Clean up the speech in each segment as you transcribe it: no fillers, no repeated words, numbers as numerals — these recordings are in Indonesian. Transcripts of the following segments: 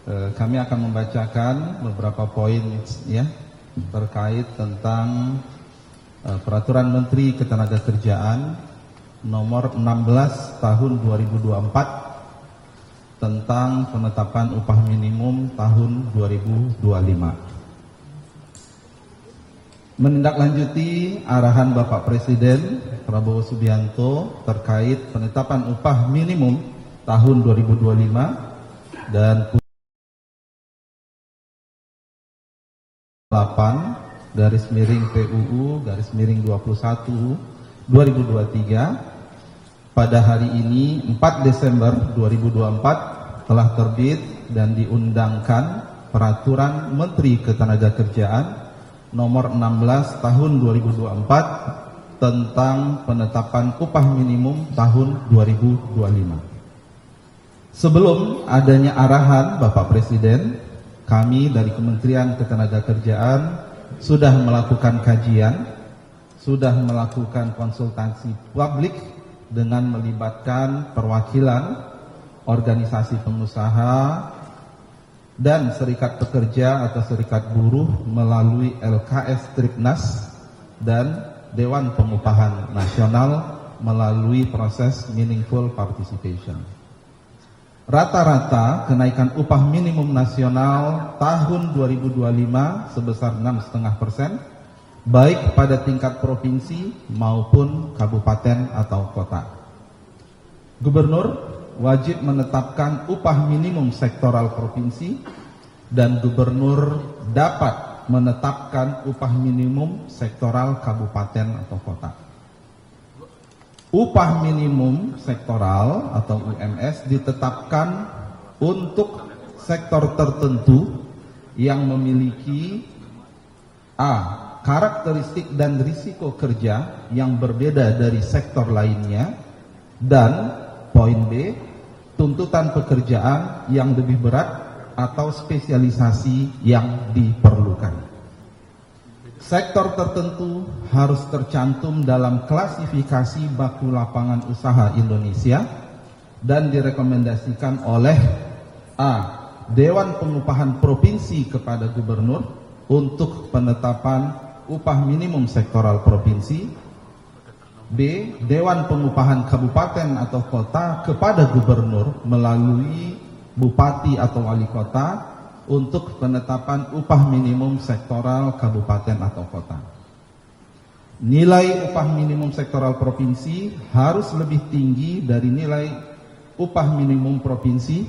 Kami akan membacakan beberapa poin ya terkait tentang Peraturan Menteri Ketenagakerjaan nomor 16 tahun 2024 tentang penetapan upah minimum tahun 2025. Menindaklanjuti arahan Bapak Presiden Prabowo Subianto terkait penetapan upah minimum tahun 2025 dan 8/PUU/21/2023 pada hari ini 4 Desember 2024 telah terbit dan diundangkan Peraturan Menteri Ketenagakerjaan nomor 16 tahun 2024 tentang penetapan upah minimum tahun 2025. Sebelum adanya arahan Bapak Presiden, kami dari Kementerian Ketenagakerjaan sudah melakukan kajian, sudah melakukan konsultasi publik dengan melibatkan perwakilan organisasi pengusaha dan serikat pekerja atau serikat buruh melalui LKS Tripnas dan Dewan Pengupahan Nasional melalui proses meaningful participation. Rata-rata kenaikan upah minimum nasional tahun 2025 sebesar 6,5%, baik pada tingkat provinsi maupun kabupaten atau kota. Gubernur wajib menetapkan upah minimum sektoral provinsi dan gubernur dapat menetapkan upah minimum sektoral kabupaten atau kota. Upah minimum sektoral atau UMS ditetapkan untuk sektor tertentu yang memiliki karakteristik dan risiko kerja yang berbeda dari sektor lainnya, dan poin B, tuntutan pekerjaan yang lebih berat atau spesialisasi yang diperlukan. Sektor tertentu harus tercantum dalam klasifikasi baku lapangan usaha Indonesia dan direkomendasikan oleh Dewan Pengupahan Provinsi kepada Gubernur untuk penetapan upah minimum sektoral provinsi. B. Dewan Pengupahan Kabupaten atau Kota kepada Gubernur melalui Bupati atau Wali Kota untuk penetapan upah minimum sektoral kabupaten atau kota. Nilai upah minimum sektoral provinsi harus lebih tinggi dari nilai upah minimum provinsi,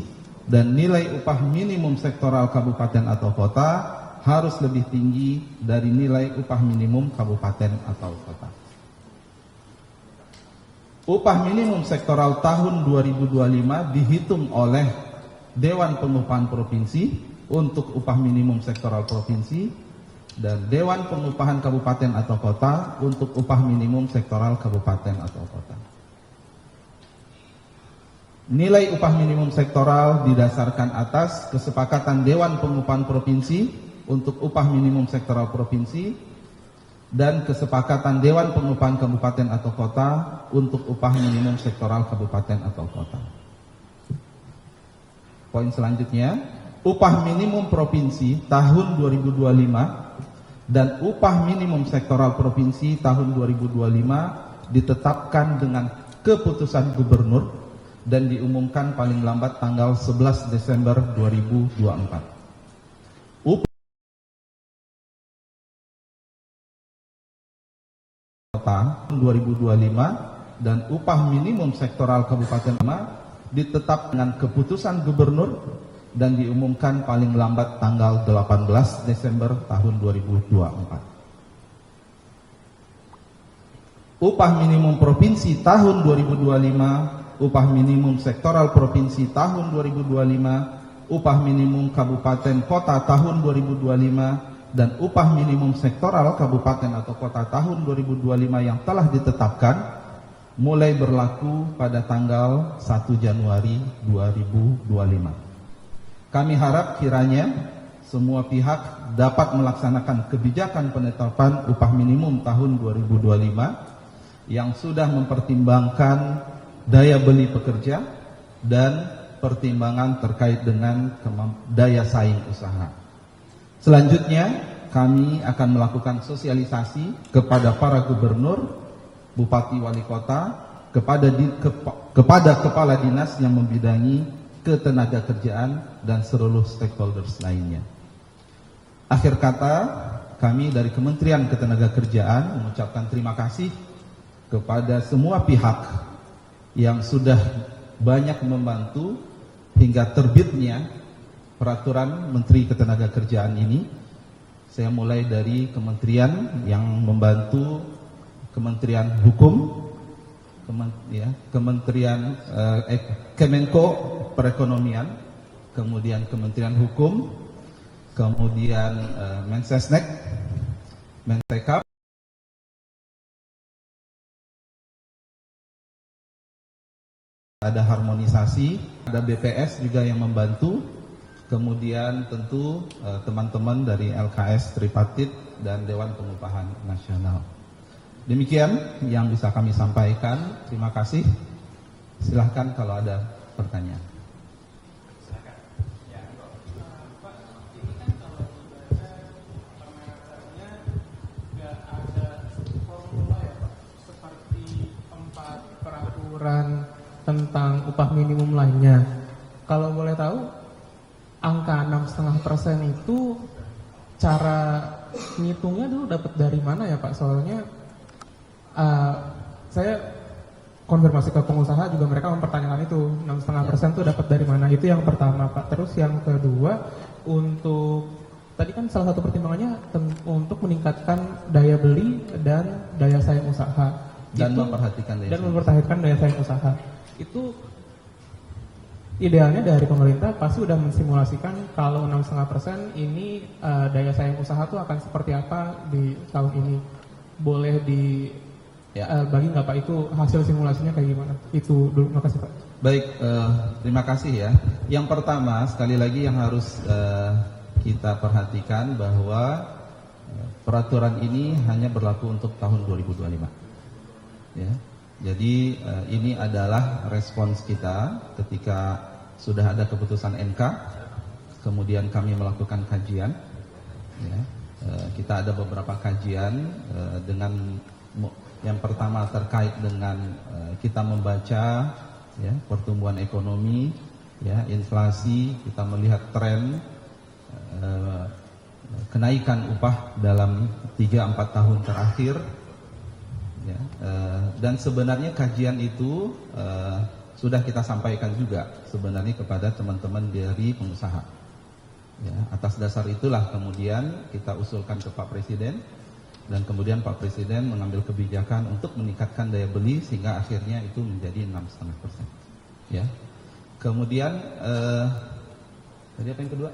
dan nilai upah minimum sektoral kabupaten atau kota harus lebih tinggi dari nilai upah minimum kabupaten atau kota. Upah minimum sektoral tahun 2025 dihitung oleh Dewan Pengupahan Provinsi untuk upah minimum sektoral provinsi dan Dewan Pengupahan Kabupaten atau Kota untuk upah minimum sektoral kabupaten atau kota. Nilai upah minimum sektoral didasarkan atas kesepakatan Dewan Pengupahan Provinsi untuk upah minimum sektoral provinsi dan kesepakatan Dewan Pengupahan Kabupaten atau Kota untuk upah minimum sektoral kabupaten atau kota. Poin selanjutnya, upah minimum provinsi tahun 2025 dan upah minimum sektoral provinsi tahun 2025 ditetapkan dengan keputusan gubernur dan diumumkan paling lambat tanggal 11 Desember 2024. Upah kota 2025 dan upah minimum sektoral kabupaten ditetap dengan keputusan gubernur dan diumumkan paling lambat tanggal 18 Desember tahun 2024. Upah minimum provinsi tahun 2025, upah minimum sektoral provinsi tahun 2025, upah minimum kabupaten kota tahun 2025, dan upah minimum sektoral kabupaten atau kota tahun 2025 yang telah ditetapkan mulai berlaku pada tanggal 1 Januari 2025. Kami harap kiranya semua pihak dapat melaksanakan kebijakan penetapan upah minimum tahun 2025 yang sudah mempertimbangkan daya beli pekerja dan pertimbangan terkait dengan daya saing usaha. Selanjutnya, kami akan melakukan sosialisasi kepada para gubernur, bupati, wali kota, kepada kepala dinas yang membidangi ketenagakerjaan dan seluruh stakeholders lainnya. Akhir kata, kami dari Kementerian Ketenagakerjaan mengucapkan terima kasih kepada semua pihak yang sudah banyak membantu hingga terbitnya peraturan Menteri Ketenagakerjaan ini. Saya mulai dari kementerian yang membantu, Kementerian Hukum, Kementerian Kemenko Perekonomian, kemudian Kementerian Hukum, kemudian Mensesnek, Mentekap, ada harmonisasi, ada BPS juga yang membantu, kemudian tentu teman-teman dari LKS Tripartit dan Dewan Pengupahan Nasional. Demikian yang bisa kami sampaikan. Terima kasih. Silahkan kalau ada pertanyaan. Peraturan tentang upah minimum lainnya. Kalau boleh tahu, angka 6,5% itu cara ngitungnya dulu dapat dari mana ya Pak? Soalnya saya konfirmasi ke pengusaha juga, mereka mempertanyakan itu 6,5% itu dapat dari mana. Itu yang pertama Pak. Terus yang kedua, untuk tadi kan salah satu pertimbangannya untuk meningkatkan daya beli dan daya saing usaha Dan itu, memperhatikan daya saing usaha. Itu idealnya dari pemerintah pasti sudah mensimulasikan kalau 6,5% ini daya saing usaha itu akan seperti apa di tahun ini. Boleh bagi nggak Pak, itu hasil simulasinya kayak gimana? Itu dulu, makasih Pak. Baik, terima kasih ya. Yang pertama, sekali lagi yang harus kita perhatikan bahwa peraturan ini hanya berlaku untuk tahun 2025. Ya, jadi ini adalah respons kita ketika sudah ada keputusan MK, kemudian kami melakukan kajian. Ya, kita ada beberapa kajian dengan yang pertama terkait dengan kita membaca ya pertumbuhan ekonomi, ya inflasi, kita melihat tren kenaikan upah dalam 3-4 tahun terakhir. Ya, dan sebenarnya kajian itu sudah kita sampaikan juga sebenarnya kepada teman-teman dari pengusaha. Ya, atas dasar itulah kemudian kita usulkan ke Pak Presiden, dan kemudian Pak Presiden mengambil kebijakan untuk meningkatkan daya beli sehingga akhirnya itu menjadi 6,5%. Ya, kemudian tadi apa yang kedua?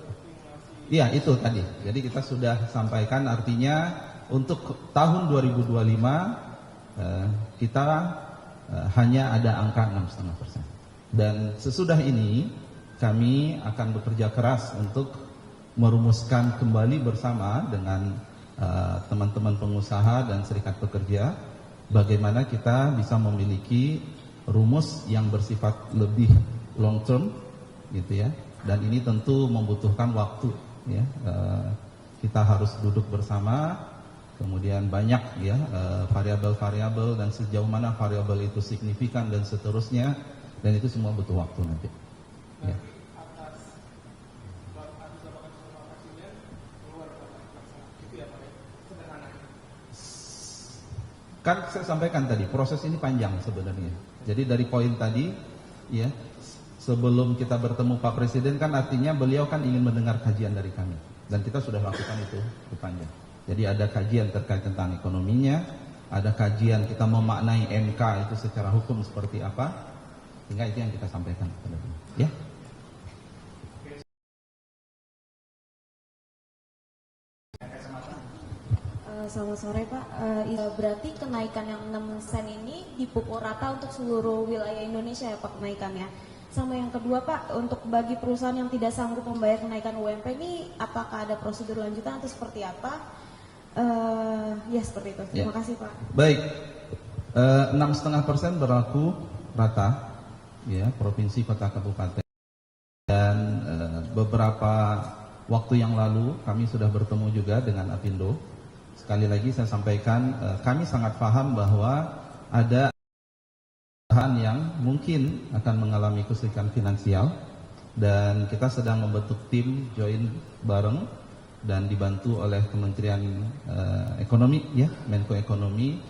Iya itu tadi. Jadi kita sudah sampaikan, artinya untuk tahun 2025 kita hanya ada angka 6,5%. Dan sesudah ini kami akan bekerja keras untuk merumuskan kembali bersama dengan teman-teman pengusaha dan serikat pekerja bagaimana kita bisa memiliki rumus yang bersifat lebih long term gitu ya. Dan ini tentu membutuhkan waktu ya. Kita harus duduk bersama. Kemudian banyak ya variabel-variabel dan sejauh mana variabel itu signifikan dan seterusnya, dan itu semua butuh waktu nanti. Ya. Kan saya sampaikan tadi proses ini panjang sebenarnya. Jadi dari poin tadi ya, sebelum kita bertemu Pak Presiden kan artinya beliau kan ingin mendengar kajian dari kami, dan kita sudah lakukan itu panjang. Jadi ada kajian terkait tentang ekonominya, ada kajian kita memaknai MK itu secara hukum seperti apa, sehingga itu yang kita sampaikan. Ya. Selamat sore Pak. Berarti kenaikan yang 6 sen ini dipukul rata untuk seluruh wilayah Indonesia ya Pak kenaikannya. Sama yang kedua Pak, untuk bagi perusahaan yang tidak sanggup membayar kenaikan UMP ini, apakah ada prosedur lanjutan atau seperti apa? Ya seperti itu. Terima kasih Pak. Baik, 6,5% berlaku rata, ya provinsi, kota, kabupaten. beberapa waktu yang lalu kami sudah bertemu juga dengan Apindo. Sekali lagi saya sampaikan, kami sangat paham bahwa ada perusahaan yang mungkin akan mengalami kesulitan finansial, dan kita sedang membentuk tim join bareng dan dibantu oleh Kementerian Ekonomi, ya, Menko Ekonomi,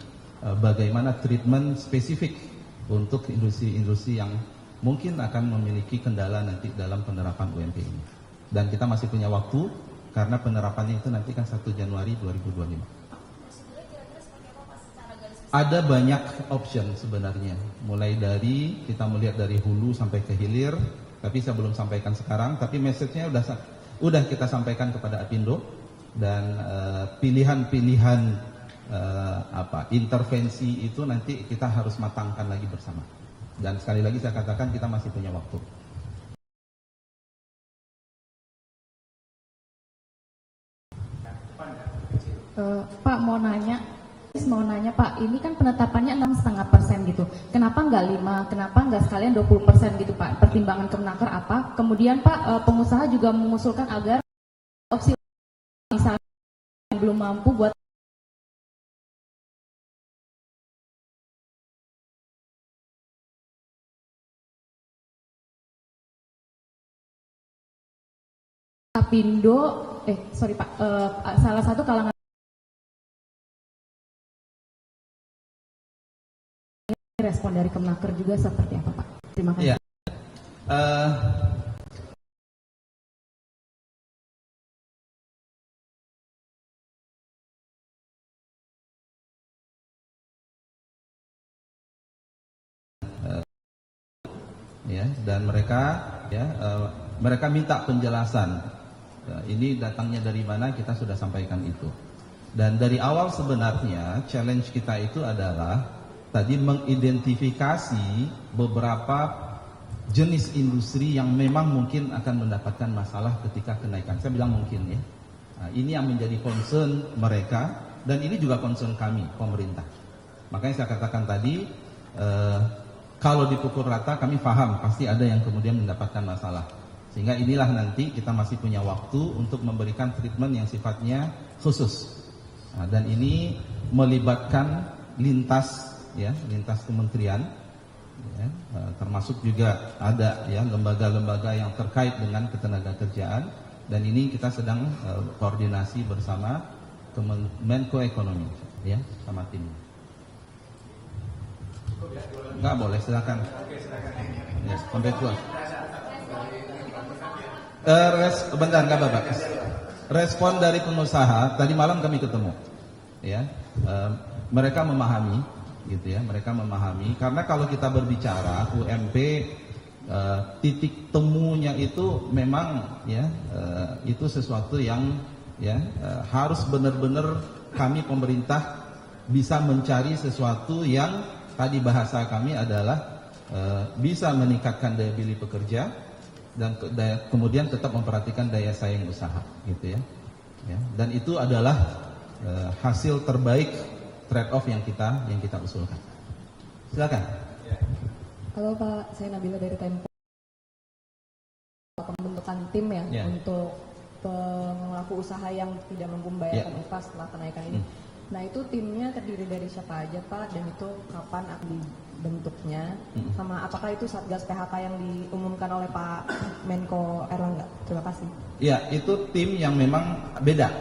bagaimana treatment spesifik untuk industri-industri yang mungkin akan memiliki kendala nanti dalam penerapan UMP ini. Dan kita masih punya waktu karena penerapannya itu nanti kan 1 Januari 2025. Ada banyak option sebenarnya, mulai dari kita melihat dari hulu sampai ke hilir, tapi saya belum sampaikan sekarang, tapi message-nya udah kita sampaikan kepada Apindo, dan pilihan-pilihan intervensi itu nanti kita harus matangkan lagi bersama. Dan sekali lagi saya katakan kita masih punya waktu. Pak mau nanya Pak, ini kan penetapannya 6,5% gitu. Kenapa nggak 5? Kenapa nggak sekalian 20% gitu Pak? Pertimbangan Kemenaker apa? Kemudian Pak, pengusaha juga mengusulkan agar opsi misalnya yang belum mampu buat Apindo, Pak, salah satu kalangan respon dari Kemenaker juga seperti apa Pak? Terima kasih. Ya. Dan mereka minta penjelasan. Ini datangnya dari mana, kita sudah sampaikan itu. Dan dari awal sebenarnya challenge kita itu adalah tadi mengidentifikasi beberapa jenis industri yang memang mungkin akan mendapatkan masalah ketika kenaikan. Saya bilang mungkin, ya. Nah, ini yang menjadi concern mereka, dan ini juga concern kami, pemerintah. Makanya saya katakan tadi, kalau dipukul rata kami paham pasti ada yang kemudian mendapatkan masalah. Sehingga inilah nanti kita masih punya waktu untuk memberikan treatment yang sifatnya khusus. Nah, dan ini melibatkan lintas kementerian, ya, termasuk juga ada ya lembaga-lembaga yang terkait dengan ketenagakerjaan, dan ini kita sedang koordinasi bersama Menko Ekonomi, ya, sama tim. Enggak boleh, silakan. Yes, sampai tua. Bentar, enggak Bapak. Respon dari pengusaha tadi malam kami ketemu, ya, mereka memahami, gitu ya, mereka memahami, karena kalau kita berbicara UMP, titik temunya itu memang, ya, itu sesuatu yang, ya, harus benar-benar kami pemerintah bisa mencari sesuatu yang tadi bahasa kami adalah bisa meningkatkan daya beli pekerja, dan kemudian tetap memperhatikan daya saing usaha, gitu ya. Dan itu adalah hasil terbaik trade off yang kita usulkan. Silakan. Halo Pak, saya Nabila dari Tempo. Pembentukan tim ya, untuk pelaku usaha yang tidak mampu membayarkan upah setelah kenaikan ini. Nah, itu timnya terdiri dari siapa aja Pak, dan itu kapan akan dibentuknya, sama apakah itu Satgas PHK yang diumumkan oleh Pak Menko Erlangga? Terima kasih. Ya, itu tim yang memang beda,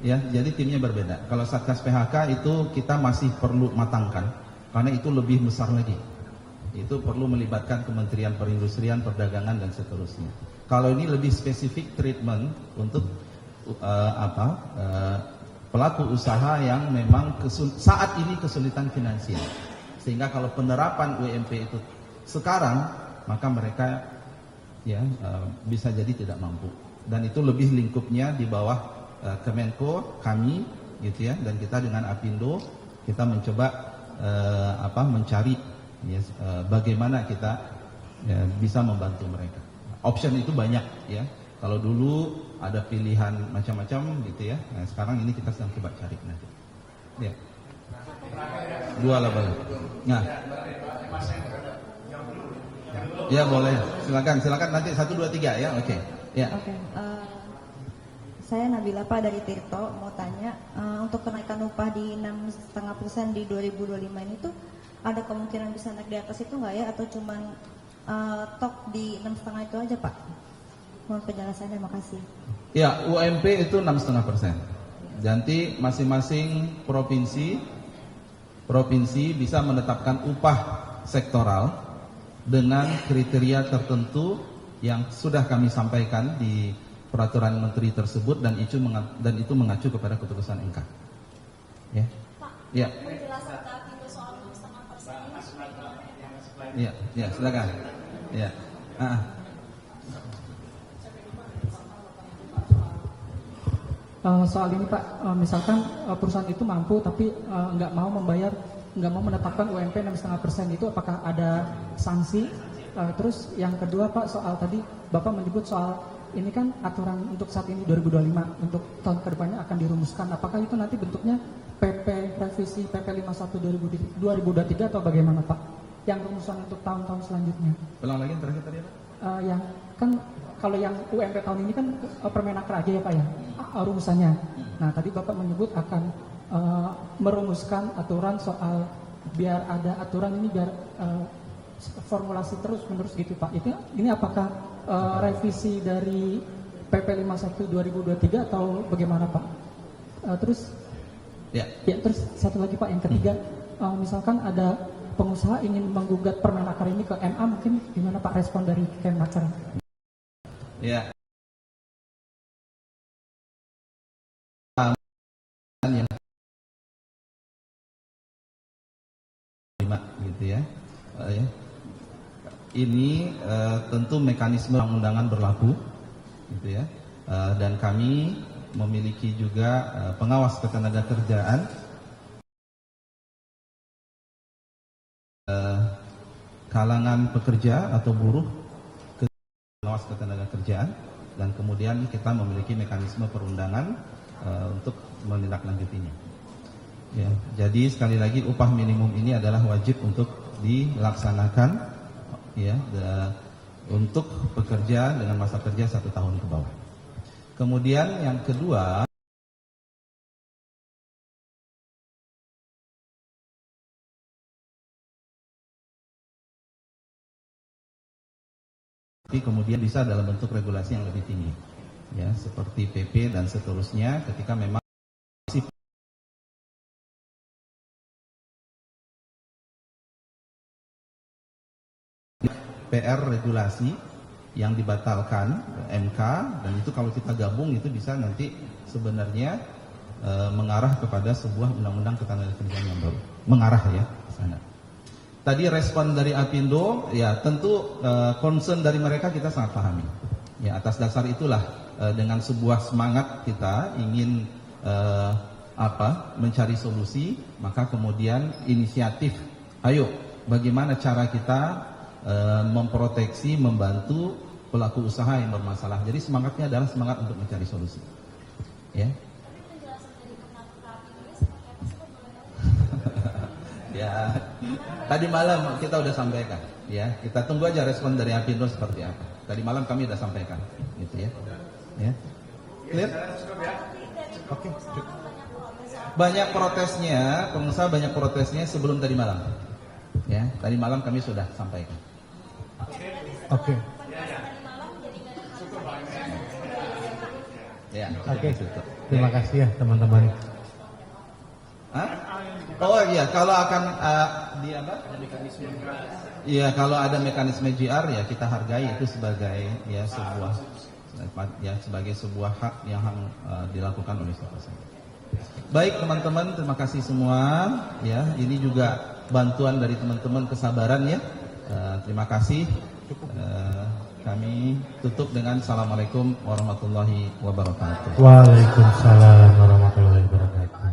ya, jadi timnya berbeda. Kalau Satgas PHK itu kita masih perlu matangkan, karena itu lebih besar lagi. Itu perlu melibatkan Kementerian Perindustrian, Perdagangan, dan seterusnya. Kalau ini lebih spesifik treatment untuk pelaku usaha yang memang saat ini kesulitan finansial, sehingga kalau penerapan UMP itu sekarang, maka mereka, ya, bisa jadi tidak mampu, dan itu lebih lingkupnya di bawah Kemenko, kami, gitu ya, dan kita dengan Apindo kita mencoba mencari, ya, bagaimana kita, ya, bisa membantu mereka. Option itu banyak, ya. Kalau dulu ada pilihan macam-macam, gitu ya. Nah, sekarang ini kita sedang coba cari nanti. Ya. Dua lah boleh. Nah. Ya boleh. Silakan nanti 1, 2, 3 ya. Oke. Ya. Oke, saya Nabila Pak dari Tirto mau tanya untuk kenaikan upah di 6,5% di 2025 ini tuh ada kemungkinan bisa naik di atas itu nggak ya atau cuman tok di 6,5 itu aja Pak? Mohon penjelasannya, terima kasih. Ya, UMP itu 6,5%. Jadi masing-masing provinsi bisa menetapkan upah sektoral dengan kriteria tertentu yang sudah kami sampaikan di peraturan menteri tersebut dan itu mengacu kepada keputusan MK. Ya. Pak, Ya. penjelasan Kak Apindo soal 6,5% ini. Ya, silakan. Ya. Soal ini Pak, misalkan perusahaan itu mampu tapi nggak mau menetapkan UMP 6,5%, itu apakah ada sanksi? Terus yang kedua Pak, soal tadi Bapak menyebut soal ini kan aturan untuk saat ini 2025, untuk tahun kedepannya akan dirumuskan. Apakah itu nanti bentuknya PP revisi PP 51 2023 atau bagaimana Pak? Yang rumusan untuk tahun-tahun selanjutnya? Ulang lagi terakhir tadi apa? Yang kan kalau yang UMP tahun ini kan Permenaker aja ya Pak ya, rumusannya. Nah tadi Bapak menyebut akan merumuskan aturan soal biar ada aturan ini biar formulasi terus menerus gitu Pak. Ini apakah revisi dari PP 51 2023 atau bagaimana Pak? Terus terus satu lagi Pak, yang ketiga, misalkan ada pengusaha ingin menggugat Permenaker ini ke MA, mungkin gimana Pak respon dari Kemenaker? Ya. Gitu ya. Ini tentu mekanisme undangan berlaku, gitu ya. Dan kami memiliki juga pengawas ketenagakerjaan, kalangan pekerja atau buruh, pengawas ketenagakerjaan, dan kemudian kita memiliki mekanisme perundangan untuk menindaklanjutinya. Ya, jadi sekali lagi upah minimum ini adalah wajib untuk dilaksanakan, ya, untuk pekerja dengan masa kerja 1 tahun ke bawah. Kemudian yang kedua, tapi kemudian bisa dalam bentuk regulasi yang lebih tinggi, ya, seperti PP dan seterusnya, ketika memang PR regulasi yang dibatalkan MK, dan itu kalau kita gabung itu bisa nanti sebenarnya mengarah kepada sebuah undang-undang ketenagakerjaan yang baru, mengarah ya ke sana. Tadi respon dari Apindo, ya tentu concern dari mereka kita sangat pahami. Ya, atas dasar itulah dengan sebuah semangat kita ingin mencari solusi, maka kemudian inisiatif, ayo bagaimana cara kita memproteksi, membantu pelaku usaha yang bermasalah. Jadi semangatnya adalah semangat untuk mencari solusi. Ya. Ya, tadi malam kita udah sampaikan. Ya, kita tunggu aja respon dari Apindo seperti apa. Tadi malam kami udah sampaikan, gitu ya. Ya. Clear? Oke. Banyak protesnya, pengusaha banyak protesnya sebelum tadi malam. Ya, tadi malam kami sudah sampaikan. Oke. Ya, oke. Terima kasih ya teman-teman. Oh iya, kalau akan di apa? Ada mekanisme. Iya, kalau ada mekanisme GR ya kita hargai itu sebagai ya sebagai sebuah hak yang dilakukan oleh siapa saja. Baik teman-teman, terima kasih semua. Ya, ini juga bantuan dari teman-teman kesabaran ya. Terima kasih. Kami tutup dengan assalamualaikum warahmatullahi wabarakatuh. Waalaikumsalam warahmatullahi wabarakatuh.